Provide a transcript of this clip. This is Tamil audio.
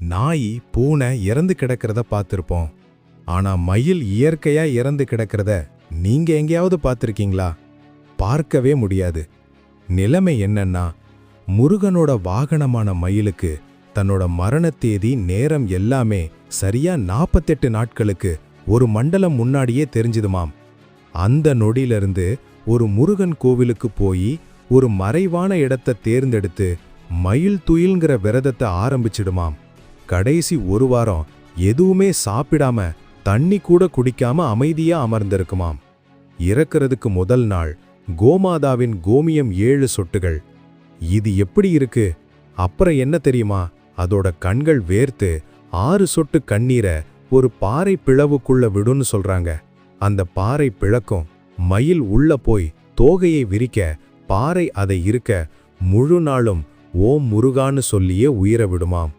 நாய் பூனை இறந்து கிடக்கிறத பார்த்திருப்போம். ஆனா மயில் இயற்கையா இறந்து கிடக்கிறத நீங்க எங்கேயாவது பார்த்திருக்கீங்களா? பார்க்கவே முடியாது. நிலைமை என்னன்னா, முருகனோட வாகனமான மயிலுக்கு தன்னோட மரண தேதி நேரம் எல்லாமே சரியா 48 நாட்களுக்கு ஒரு மண்டலம் முன்னாடியே தெரிஞ்சுதுமாம். அந்த நொடியிலிருந்து ஒரு முருகன் கோவிலுக்கு போய் ஒரு மறைவான இடத்தை தேர்ந்தெடுத்து மயில் துயில்ங்கிற விரதத்தை ஆரம்பிச்சிடுமாம். கடைசி ஒரு வாரம் எதுவுமே சாப்பிடாம தண்ணி கூட குடிக்காம அமைதியா அமர்ந்திருக்குமாம். இறக்கிறதுக்கு முதல் நாள் கோமாதாவின் கோமியம் 7 சொட்டுகள். இது எப்படி இருக்கு? அப்புறம் என்ன தெரியுமா? அதோட கண்கள் வேர்த்து 6 சொட்டு கண்ணீரை ஒரு பாறை பிளவுக்குள்ள விடுன்னு சொல்றாங்க. அந்த பாறை பிளக்கும். மயில் உள்ள போய் தோகையை விரிக்க பாறை அதை இருக்க முழு நாளும் ஓம் முருகான்னு சொல்லியே உயிரை விடுமாம்.